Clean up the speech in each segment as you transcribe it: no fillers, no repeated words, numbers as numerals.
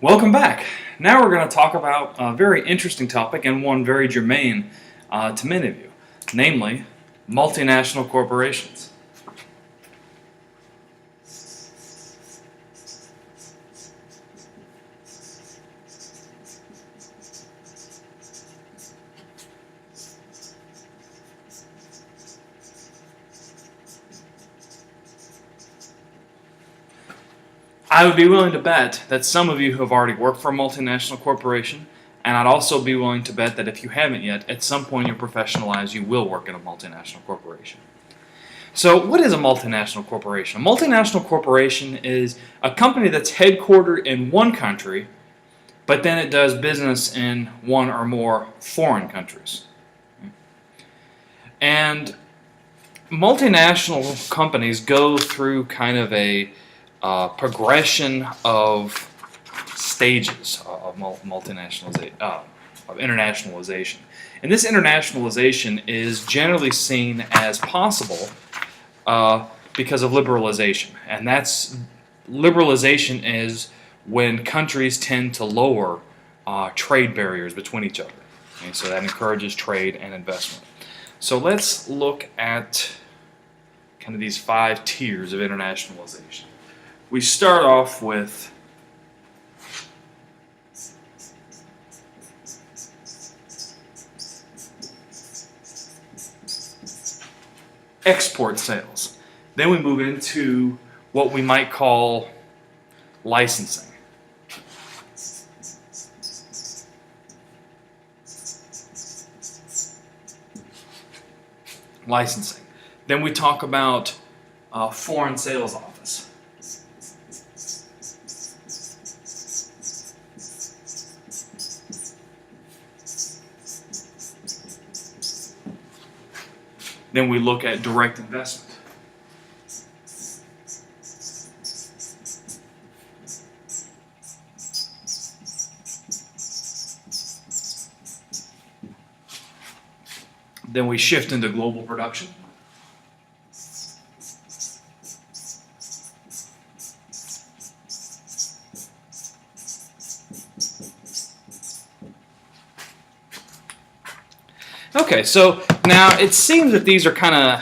Welcome back. Now we're going to talk about a very interesting topic and one very germane to many of you, namely multinational corporations. I would be willing to bet that some of you have already worked for a multinational corporation, and I'd also be willing to bet that if you haven't yet, at some point in your professional lives, you will work in a multinational corporation. So what is a multinational corporation? A multinational corporation is a company that's headquartered in one country, but then it does business in one or more foreign countries. And multinational companies go through kind of a progression of stages of internationalization. And this internationalization is generally seen as possible because of liberalization. And liberalization is when countries tend to lower trade barriers between each other. Okay, so that encourages trade and investment. So let's look at kind of these 5 tiers of internationalization. We start off with export sales. Then we move into what we might call licensing. Then we talk about foreign sales office. Then we look at direct investment. Then we shift into global production. Okay, so now it seems that these are kind of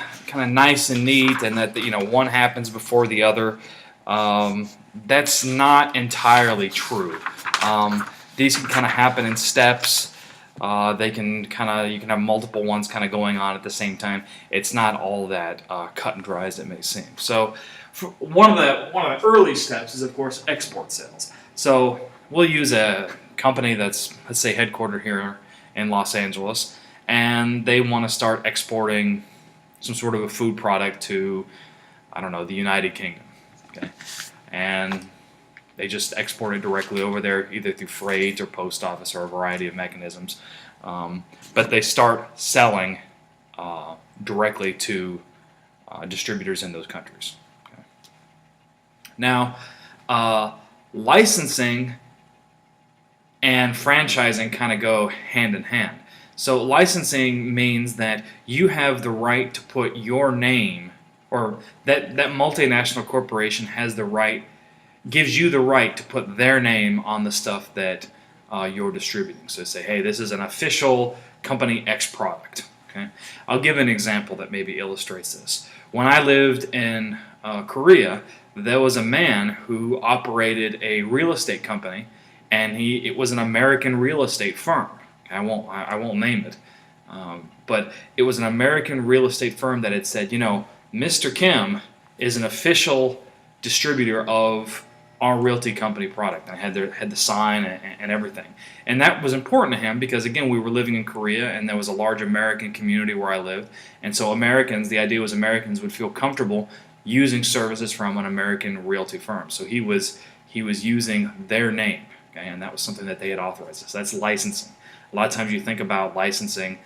nice and neat, and that one happens before the other. That's not entirely true. These can kind of happen in steps. You can have multiple ones kind of going on at the same time. It's not all that cut and dry as it may seem. So, one of the early steps is, of course, export sales. So we'll use a company that's, let's say, headquartered here in Los Angeles, and they want to start exporting some sort of a food product to, I don't know, the United Kingdom. Okay, and they just export it directly over there, either through freight or post office or a variety of mechanisms. But they start selling directly to distributors in those countries. Okay. Now, licensing and franchising kind of go hand in hand. So licensing means that you have the right to put your name, or that multinational corporation has the right, gives you the right to put their name on the stuff that you're distributing. So say, hey, this is an official company X product. Okay, I'll give an example that maybe illustrates this. When I lived in Korea, there was a man who operated a real estate company, and it was an American real estate firm. I won't name it, but it was an American real estate firm that had said, Mr. Kim is an official distributor of our realty company product. And I had the sign and everything, and that was important to him because, again, we were living in Korea, and there was a large American community where I lived, and so the idea was Americans would feel comfortable using services from an American realty firm. So he was using their name, okay, and that was something that they had authorized. So that's licensing. A lot of times you think about licensing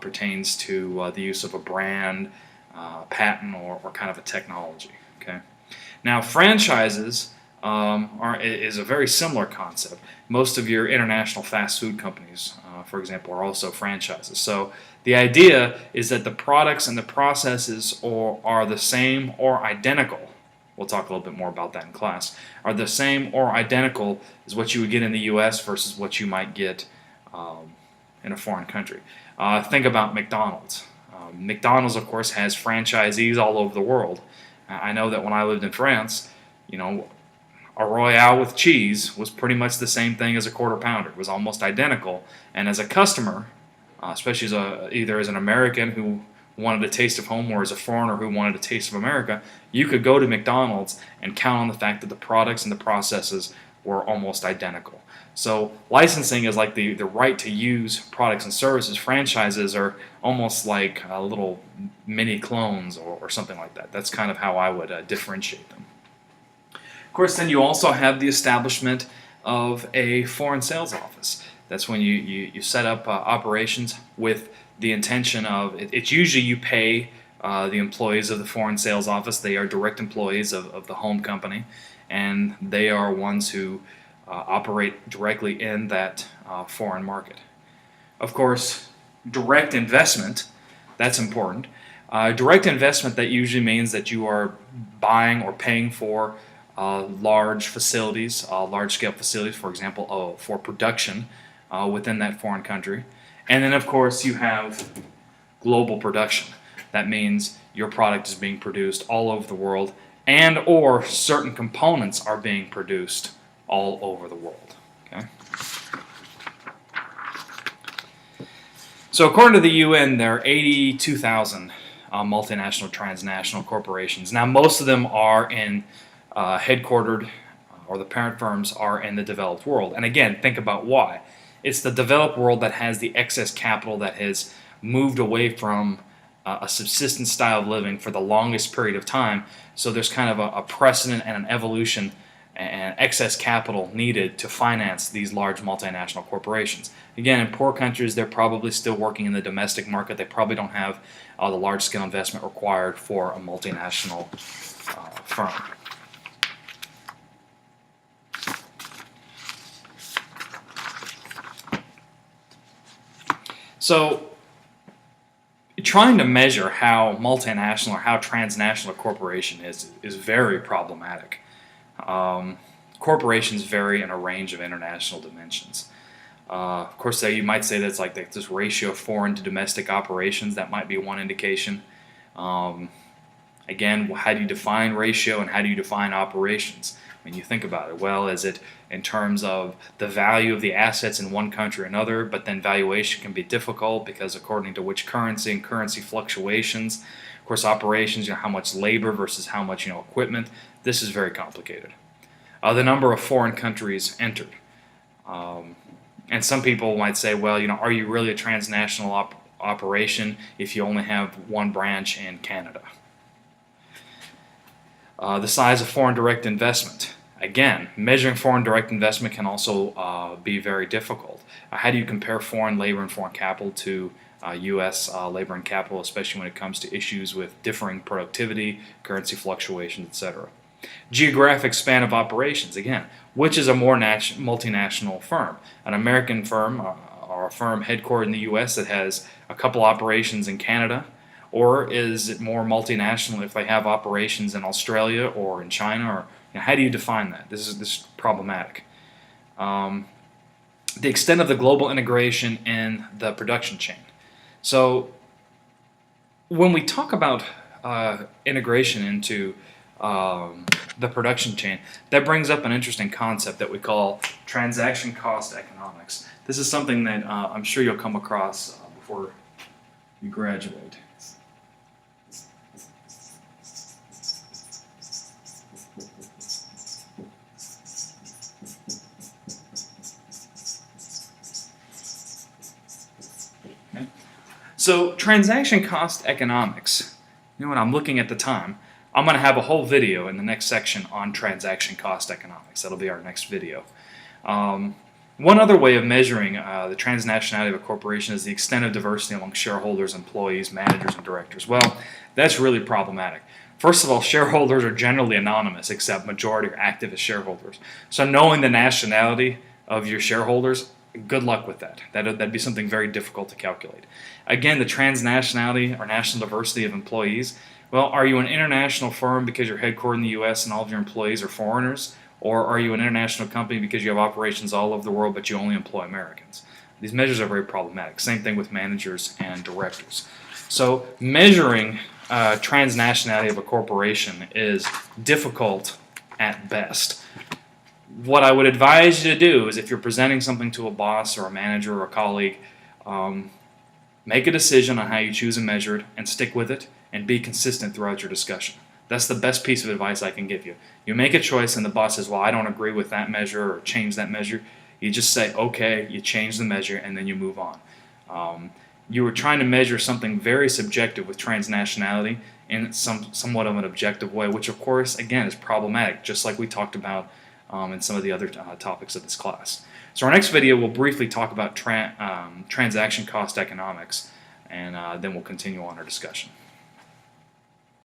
pertains to the use of a brand, patent, or kind of a technology. Okay. Now, franchises is a very similar concept. Most of your international fast food companies, for example, are also franchises. So the idea is that the products and the processes are the same or identical, we'll talk a little bit more about that in class, are the same or identical as what you would get in the U.S. versus what you might get in a foreign country. Think about McDonald's. McDonald's, of course, has franchisees all over the world. I know that when I lived in France, a Royale with cheese was pretty much the same thing as a Quarter Pounder. It was almost identical. And as a customer, especially either as an American who wanted a taste of home or as a foreigner who wanted a taste of America, you could go to McDonald's and count on the fact that the products and the processes were almost identical. So licensing is like the right to use products and services. Franchises are almost like little mini clones or something like that. That's kind of how I would differentiate them. Of course, then you also have the establishment of a foreign sales office. That's when you set up operations with the intention of, it's usually you pay the employees of the foreign sales office. They are direct employees of the home company, and they are ones who operate directly in that foreign market. Of course, direct investment, that's important. Direct investment, that usually means that you are buying or paying for large facilities, large-scale facilities, for example, for production within that foreign country. And then, of course, you have global production. That means your product is being produced all over the world, and or certain components are being produced all over the world. Okay? So according to the UN, there are 82,000 multinational, transnational corporations. Now, most of them are headquartered, or the parent firms are in the developed world. And again, think about why. It's the developed world that has the excess capital that has moved away from a subsistence style of living for the longest period of time. So there's kind of a precedent and an evolution and excess capital needed to finance these large multinational corporations. Again, in poor countries, they're probably still working in the domestic market. They probably don't have the large-scale investment required for a multinational firm. So, trying to measure how multinational or how transnational a corporation is very problematic. Corporations vary in a range of international dimensions. Of course, you might say that it's like this ratio of foreign to domestic operations. That might be one indication. Again, how do you define ratio and how do you define operations? When you think about it, well, is it in terms of the value of the assets in one country or another, but then valuation can be difficult because according to which currency and currency fluctuations. Of course, operations, how much labor versus how much equipment. This is very complicated. The number of foreign countries entered. And some people might say, well, are you really a transnational operation if you only have one branch in Canada? The size of foreign direct investment. Again, measuring foreign direct investment can also be very difficult. How do you compare foreign labor and foreign capital to U.S. Labor and capital, especially when it comes to issues with differing productivity, currency fluctuations, etc.? Geographic span of operations. Again, which is a more multinational firm? An American firm or a firm headquartered in the U.S. that has a couple operations in Canada? Or is it more multinational if they have operations in Australia or in China? Or how do you define that? This is problematic. The extent of the global integration in the production chain. So when we talk about integration into the production chain, that brings up an interesting concept that we call transaction cost economics. This is something that I'm sure you'll come across before you graduate. So transaction cost economics, when I'm looking at the time, I'm going to have a whole video in the next section on transaction cost economics. That'll be our next video. One other way of measuring the transnationality of a corporation is the extent of diversity among shareholders, employees, managers, and directors. Well, that's really problematic. First of all, shareholders are generally anonymous, except majority are active as shareholders. So knowing the nationality of your shareholders, good luck with that. That'd be something very difficult to calculate. Again, the transnationality or national diversity of employees, Well, are you an international firm because you're headquartered in the U.S. and all of your employees are foreigners? Or are you an international company because you have operations all over the world but you only employ Americans? These measures are very problematic. Same thing with managers and directors. So measuring transnationality of a corporation is difficult at best. What I would advise you to do is, if you're presenting something to a boss or a manager or a colleague, make a decision on how you choose and measure it and stick with it and be consistent throughout your discussion. That's the best piece of advice I can give you. You make a choice and the boss says, well, I don't agree with that measure or change that measure. You just say, okay, you change the measure, and then you move on. You were trying to measure something very subjective with transnationality in somewhat of an objective way, which of course, again, is problematic, just like we talked about in some of the other topics of this class. So our next video, we'll briefly talk about transaction cost economics, and then we'll continue on our discussion.